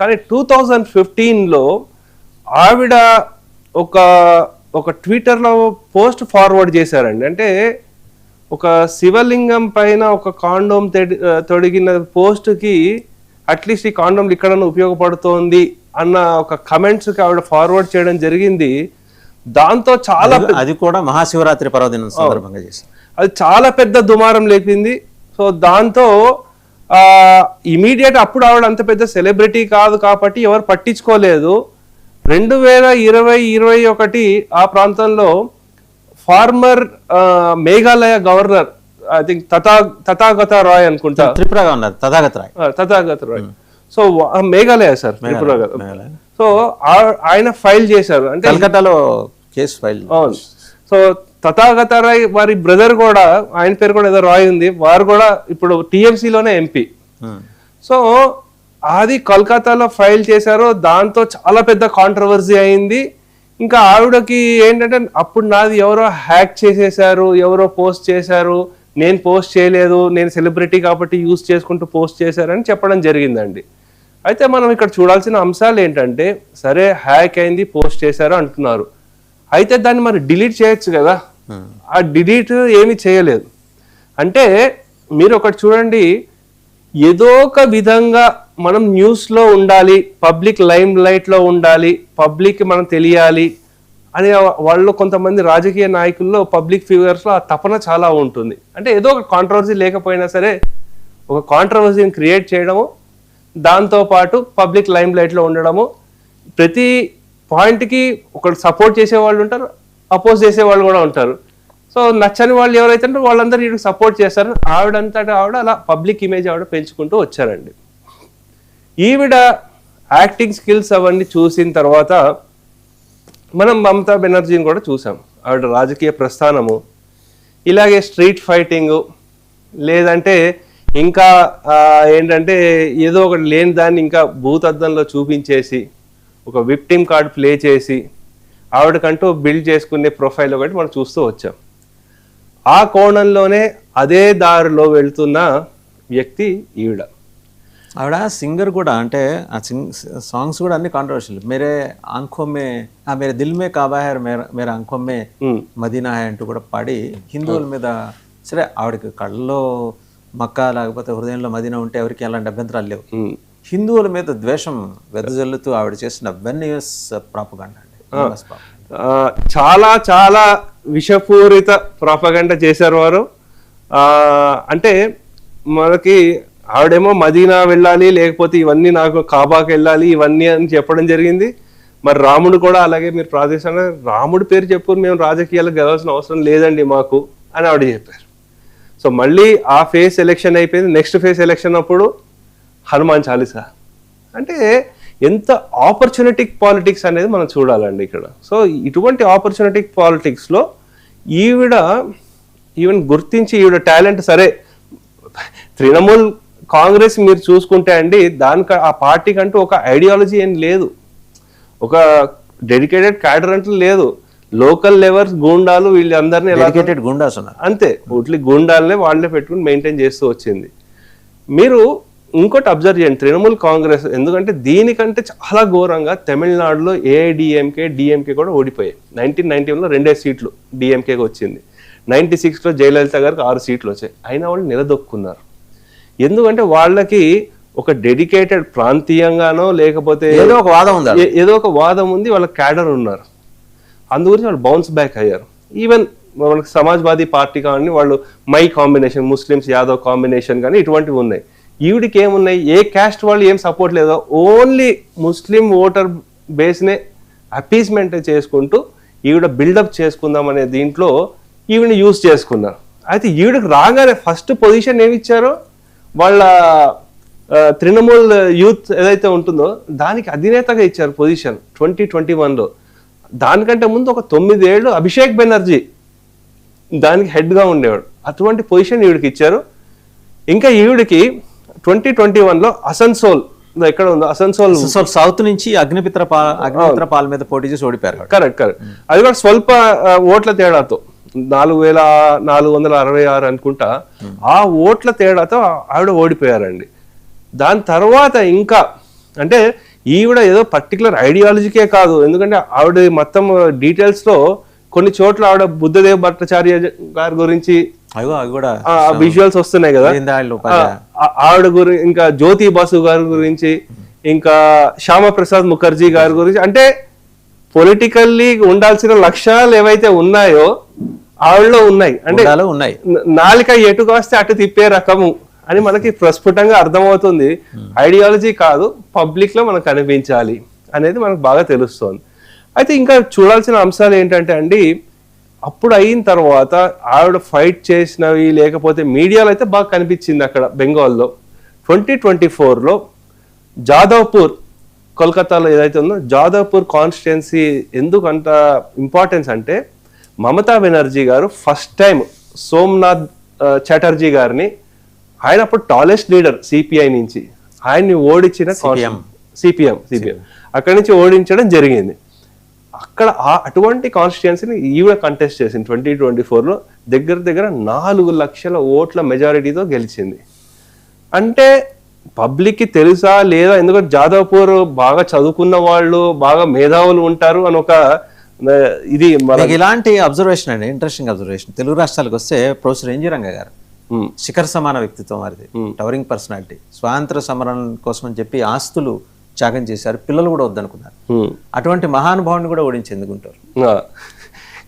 కానీ 2015లో ఆవిడ ఒక ట్విట్టర్లో పోస్ట్ ఫార్వర్డ్ చేశారండి. అంటే ఒక శివలింగం పైన ఒక కాండోమ్ తొడిగిన పోస్ట్కి అట్లీస్ట్ ఈ కాండోమ్ ఇక్కడన్నా ఉపయోగపడుతోంది అన్న ఒక కమెంట్స్కి ఆవిడ ఫార్వర్డ్ చేయడం జరిగింది. దాంతో చాలా అది కూడా మహాశివరాత్రి పర్వదినం సందర్భంగా చేశారు. అది చాలా పెద్ద దుమారం లేపింది. సో దాంతో ఇమీడియట్ అప్పుడు ఆవిడ అంత పెద్ద సెలబ్రిటీ కాదు కాబట్టి ఎవరు పట్టించుకోలేదు. 2020-21 ఆ ప్రాంతంలో former Meghalaya governor I think Tathagata Roy అనుకుంటా, త్రిపురగా ఉన్నారు Tathagata Roy. So Meghalaya sir, Tripura. So ఆయన ఫైల్ చేశారు, అంటే కలకత్తాలో కేసు ఫైల్. అవును. సో తథాగత రాయ్ వారి బ్రదర్ కూడా, ఆయన పేరు కూడా ఏదో రాయ్ ఉంది, వారు కూడా ఇప్పుడు టీఎంసీలోనే ఎంపీ. సో అది కోల్కతాలో ఫైల్ చేశారు. దాంతో చాలా పెద్ద కాంట్రవర్సీ అయింది. ఇంకా ఆవిడకి ఏంటంటే అప్పుడు నాది ఎవరో హ్యాక్ చేసేసారు, ఎవరో పోస్ట్ చేశారు, నేను పోస్ట్ చేయలేదు, నేను సెలబ్రిటీ కాబట్టి యూజ్ చేసుకుంటూ పోస్ట్ చేశారని చెప్పడం జరిగిందండి. అయితే మనం ఇక్కడ చూడాల్సిన అంశాలు ఏంటంటే, సరే హ్యాక్ అయింది, పోస్ట్ చేశారు అంటున్నారు, అయితే దాన్ని మరి డిలీట్ చేయొచ్చు కదా. ఆ డిలీట్ ఏమీ చేయలేదు. అంటే మీరు ఒకటి చూడండి, ఏదో ఒక విధంగా మనం న్యూస్లో ఉండాలి, పబ్లిక్ లైమ్ లైట్లో ఉండాలి, పబ్లిక్ మనం తెలియాలి అని వాళ్ళు కొంతమంది రాజకీయ నాయకుల్లో, పబ్లిక్ ఫిగర్స్లో ఆ తపన చాలా ఉంటుంది. అంటే ఏదో ఒక కాంట్రవర్సీ లేకపోయినా సరే ఒక కాంట్రవర్సీని క్రియేట్ చేయడము, దాంతోపాటు పబ్లిక్ లైమ్ లైట్లో ఉండడము. ప్రతి పాయింట్కి ఒకరు సపోర్ట్ చేసేవాళ్ళు ఉంటారు, అపోజ్ చేసేవాళ్ళు కూడా ఉంటారు. సో నచ్చని వాళ్ళు ఎవరైతే ఉంటారో వాళ్ళందరూ వీడికి సపోర్ట్ చేస్తారు. ఆవిడంతటా ఆవిడ అలా పబ్లిక్ ఇమేజ్ ఆవిడ పెంచుకుంటూ వచ్చారండి. ఈవిడ యాక్టింగ్ స్కిల్స్ అవన్నీ చూసిన తర్వాత మనం మమతా బెనర్జీని కూడా చూసాం. ఆవిడ రాజకీయ ప్రస్థానము, ఇలాగే స్ట్రీట్ ఫైటింగు, లేదంటే ఇంకా ఏంటంటే ఏదో ఒకటి లేని దాన్ని ఇంకా భూతద్దంలో చూపించేసి ఒక విక్టిమ్ కార్డ్ ప్లే చేసి ఆవిడకంటూ బిల్డ్ చేసుకునే ప్రొఫైల్ ఒకటి మనం చూస్తూ వచ్చాం. ఆ కోణంలోనే అదే దారిలో వెళ్తున్న వ్యక్తి ఈవిడ. ఆవిడ సింగర్ కూడా, అంటే ఆ సాంగ్స్ కూడా అన్ని కాంట్రవర్షియల్. మేరే ఆంఖో మే మేరే దిల్ మే కాబా హై మేరే ఆంఖో మే మదీనా హై అంటూ కూడా పాడి హిందువుల మీద, సరే ఆవిడకి కళ్ళలో మక్కా లేకపోతే హృదయంలో మదీనా ఉంటే ఎవరికి ఎలాంటి అభ్యంతరాలు లేవు, హిందువుల మీద ద్వేషం వెదజల్లుతూ ఆవిడ చేసిన వెన్యూస్ ప్రాపగండా అండి. చాలా చాలా విషపూరిత ప్రాపగండా చేశారు వారు. అంటే మనకి ఆవిడేమో మదీనా వెళ్ళాలి, లేకపోతే ఇవన్నీ నాకు కాబాకి వెళ్ళాలి, ఇవన్నీ అని చెప్పడం జరిగింది. మరి రాముడు కూడా అలాగే మీరు ప్రాదేశంగా రాముడి పేరు చెప్పుకుని మేము రాజకీయాలకు గెలవాల్సిన అవసరం లేదండి మాకు అని ఆవిడ చెప్పారు. సో మళ్ళీ ఆ ఫేస్ ఎలక్షన్ అయిపోయింది. నెక్స్ట్ ఫేస్ ఎలక్షన్ అప్పుడు హనుమాన్ చాలీసా. అంటే ఎంత ఆపర్చునిటిక్ పాలిటిక్స్ అనేది మనం చూడాలండి ఇక్కడ. సో ఇటువంటి ఆపర్చునిటిక్ పాలిటిక్స్లో ఈవెన్ గుర్తించి ఈవిడ టాలెంట్, సరే తృణమూల్ కాంగ్రెస్ మీరు చూసుకుంటే అండి, దానికి ఆ పార్టీకి అంటూ ఒక ఐడియాలజీ ఏం లేదు, ఒక డెడికేటెడ్ క్యాడర్ అంటూ లేదు. లోకల్ లెవర్స్ గూండాలు వీళ్ళందరినీ డెడికేటెడ్ గూండాస్ ఉన్నారు, అంతే. ఓట్లీ గూండాలనే వాళ్ళే పెట్టుకుని మెయింటైన్ చేస్తూ వచ్చింది. మీరు ఇంకోటి అబ్జర్వ్ చేయండి, తృణమూల్ కాంగ్రెస్, ఎందుకంటే దీనికంటే చాలా ఘోరంగా తమిళనాడులో ఏఐడిఎంకే డిఎంకే కూడా ఓడిపోయాయి. 1991లో 2 సీట్లు డిఎంకేకి వచ్చింది, 96లో జయలలిత గారికి 6 సీట్లు వచ్చాయి. అయినా వాళ్ళు నిలదొక్కున్నారు. ఎందుకంటే వాళ్ళకి ఒక డెడికేటెడ్ ప్రాంతీయంగానో లేకపోతే ఏదో ఒక వాదం ఉంది, వాళ్ళ క్యాడర్ ఉన్నారు, అందుగురించి వాళ్ళు బౌన్స్ బ్యాక్ అయ్యారు. ఈవెన్ మనకి సమాజ్వాదీ పార్టీ కానీ వాళ్ళు my combination, Muslims Yadav combination కానీ ఇటువంటివి ఉన్నాయి. ఈవిడికి ఏమున్నాయి, ఏ క్యాస్ట్ వాళ్ళు ఏం సపోర్ట్ లేదో, ఓన్లీ ముస్లిం ఓటర్ బేస్నే అపీస్మెంట్ చేసుకుంటూ ఈవిడ బిల్డప్ చేసుకుందాం అనే దీంట్లో ఈవిడని యూజ్ చేసుకున్నారు. అయితే ఈవిడకి రాగానే ఫస్ట్ పొజిషన్ ఏమి ఇచ్చారో, వాళ్ళ తృణమూల్ యూత్ ఏదైతే ఉంటుందో దానికి అధినేతగా ఇచ్చారు పొజిషన్ 2021లో. దానికంటే ముందు ఒక 9 ఏళ్ళు అభిషేక్ బెనర్జీ దానికి హెడ్గా ఉండేవాడు. అటువంటి పొజిషన్ ఈవిడికి ఇచ్చారు. ఇంకా ఈవిడికి 2021లో అసన్సోల్ ఎక్కడ ఉందో, అసన్సోల్ సౌత్ నుంచి అగ్నిమిత్ర పాల్ మీద పోటీ చేసి ఓడిపోయారు. కరెక్ట్. అది కూడా స్వల్ప ఓట్ల తేడాతో 4466 అనుకుంటా, ఆ ఓట్ల తేడాతో ఆవిడ ఓడిపోయారండి. దాని తర్వాత ఇంకా అంటే ఈవిడ ఏదో పర్టికులర్ ఐడియాలజీకే కాదు, ఎందుకంటే ఆవిడ మొత్తం డీటెయిల్స్ లో కొన్ని చోట్ల ఆవిడ బుద్ధదేవ్ భట్టాచార్య గారి గురించి అవి కూడా విజువల్స్ వస్తున్నాయి కదా, ఆవిడ గురించి, ఇంకా జ్యోతి బాసు గారి గురించి, ఇంకా శ్యామ ప్రసాద్ ముఖర్జీ గారి గురించి, అంటే పొలిటికల్లీ ఉండాల్సిన లక్ష్యాలు ఏవైతే ఉన్నాయో ఆవిడలో ఉన్నాయి. అంటే నాలిక ఎటు కాస్తే అటు తిప్పే రకము అని మనకి ప్రస్ఫుటంగా అర్థమవుతుంది. ఐడియాలజీ కాదు, పబ్లిక్ లో మనకు కనిపించాలి అనేది మనకు బాగా తెలుస్తుంది. అయితే ఇంకా చూడాల్సిన అంశాలు ఏంటంటే అండి, అప్పుడు అయిన తర్వాత ఆవిడ ఫైట్ చేసినవి లేకపోతే మీడియాలో అయితే బాగా కనిపించింది అక్కడ బెంగాల్లో. 2024లో జాదవ్పూర్, కోల్కతాలో ఏదైతే ఉందో జాదవ్పూర్ కాన్స్టిట్యున్సీ ఎందుకు అంత ఇంపార్టెన్స్ అంటే, మమతా బెనర్జీ గారు ఫస్ట్ టైం సోమనాథ్ చటర్జీ గారిని, ఆయన అప్పుడు టాలెస్ట్ లీడర్ సిపిఐ నుంచి, ఆయన్ని ఓడించిన సిపిఎం అక్కడి నుంచి ఓడించడం జరిగింది. అక్కడ అటువంటి కాన్స్టిట్యున్సీని ఈవిడ కంటెస్ట్ చేసింది 2024లో. దగ్గర 4 లక్షల ఓట్ల మెజారిటీతో గెలిచింది. అంటే పబ్లిక్ కి తెలుసా లేదా, ఎందుకంటే జాదవ్పూర్ బాగా చదువుకున్న వాళ్ళు, బాగా మేధావులు ఉంటారు అని ఒక ఇది. ఇలాంటి అబ్జర్వేషన్ అండి, ఇంట్రెస్టింగ్ అబ్జర్వేషన్. తెలుగు రాష్ట్రాలకు వస్తే ప్రొఫెసర్ ఎన్జి రంగ గారు శిఖర సమాన వ్యక్తిత్వం వారిది, టవరింగ్ పర్సనాలిటీ. స్వాతంత్ర సమరం కోసం అని చెప్పి ఆస్తులు త్యాగం చేశారు, పిల్లలు కూడా వద్దనుకున్నారు. అటువంటి మహానుభావుని కూడా ఓడించింది గుంటూరు.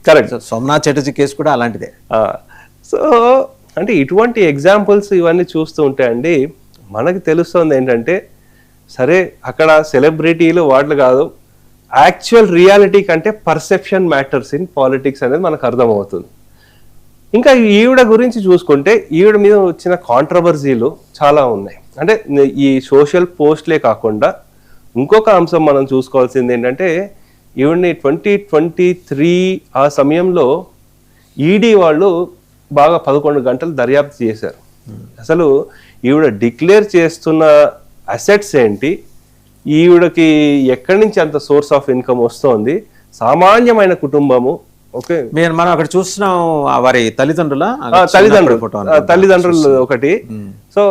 కరెక్ట్. సోమనాథ్ చటర్జీ కేసు కూడా అలాంటిదే. సో అంటే ఇటువంటి ఎగ్జాంపుల్స్ ఇవన్నీ చూస్తూ ఉంటే అండి మనకి తెలుస్తుంది ఏంటంటే, సరే అక్కడ సెలబ్రిటీలు వాటిలు కాదు, యాక్చువల్ రియాలిటీ కంటే పర్సెప్షన్ మ్యాటర్స్ ఇన్ పాలిటిక్స్ అనేది మనకు అర్థమవుతుంది. ఇంకా ఈవిడ గురించి చూసుకుంటే, ఈవిడ మీద వచ్చిన కాంట్రవర్సీలు చాలా ఉన్నాయి. అంటే ఈ సోషల్ పోస్ట్లే కాకుండా ఇంకొక అంశం మనం చూసుకోవాల్సింది ఏంటంటే, ఈవిడ్ని 2023 ఆ సమయంలో ఈడీ వాళ్ళు బాగా 11 గంటలు దర్యాప్తు చేశారు. అసలు ఈవిడ డిక్లేర్ చేస్తున్న అసెట్స్ ఏంటి, ఈవిడకి ఎక్కడి నుంచి అంత సోర్స్ ఆఫ్ ఇన్కమ్ వస్తోంది, సామాన్యమైన కుటుంబము. ఓకే, మనం అక్కడ చూస్తున్నాం వారి తల్లిదండ్రులు ఒకటి. సో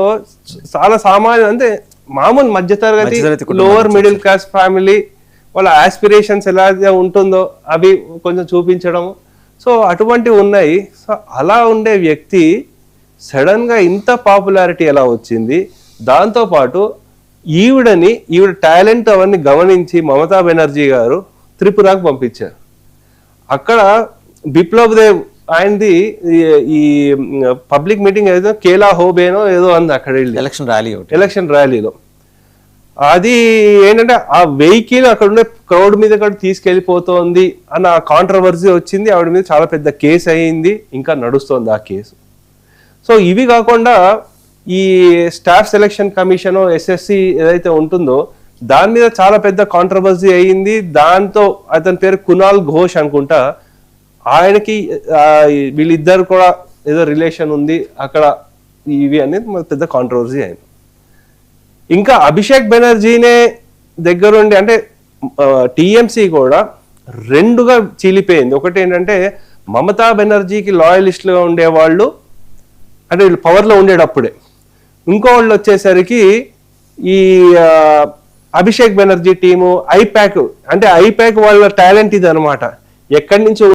చాలా సామాన్య, అంటే మామూలు మధ్యతరగతి, లోవర్ మిడిల్ క్లాస్ ఫ్యామిలీ, వాళ్ళ ఆస్పిరేషన్స్ ఎలా ఉంటుందో అవి కొంచెం చూపించడం. సో అటువంటివి ఉన్నాయి. సో అలా ఉండే వ్యక్తి సడన్ గా ఇంత పాపులారిటీ ఎలా వచ్చింది? దాంతోపాటు ఈవిడ టాలెంట్ అవన్నీ గమనించి మమతా బెనర్జీ గారు త్రిపురకు పంపించారు. అక్కడ బిప్లబ్ దేవ్ ఆయనది ఈ పబ్లిక్ మీటింగ్ ఏదో కేలా హోబేనో ఏదో అంది అక్కడ వెళ్ళి ఎలక్షన్ ర్యాలీలో. అది ఏంటంటే ఆ వెహికల్ అక్కడ ఉండే క్రౌడ్ మీద కూడా తీసుకెళ్లిపోతోంది అన్న కాంట్రవర్సీ వచ్చింది. ఆవిడ మీద చాలా పెద్ద కేసు అయింది, ఇంకా నడుస్తోంది ఆ కేసు. సో ఇవి కాకుండా ఈ స్టాఫ్ సెలక్షన్ కమిషన్ ఎస్ఎస్సి ఏదైతే ఉంటుందో దాని మీద చాలా పెద్ద కాంట్రవర్సీ అయ్యింది. దాంతో అతని పేరు కునాల్ ఘోష్ అనుకుంటా, ఆయనకి వీళ్ళిద్దరు కూడా ఏదో రిలేషన్ ఉంది అక్కడ, ఇవి అనేది పెద్ద కాంట్రవర్సీ అయింది. ఇంకా అభిషేక్ బెనర్జీనే దగ్గరుండి, అంటే టీఎంసీ కూడా రెండుగా చీలిపోయింది. ఒకటి ఏంటంటే మమతా బెనర్జీకి లాయలిస్టులుగా ఉండేవాళ్ళు, అంటే వీళ్ళు పవర్లో ఉండేటప్పుడే. ఇంకో వాళ్ళు వచ్చేసరికి ఈ అభిషేక్ బెనర్జీ టీము ఐపాక్, అంటే ఐపాక్ వాళ్ళ టాలెంట్ ఇది అనమాట. ఎక్కడి నుంచి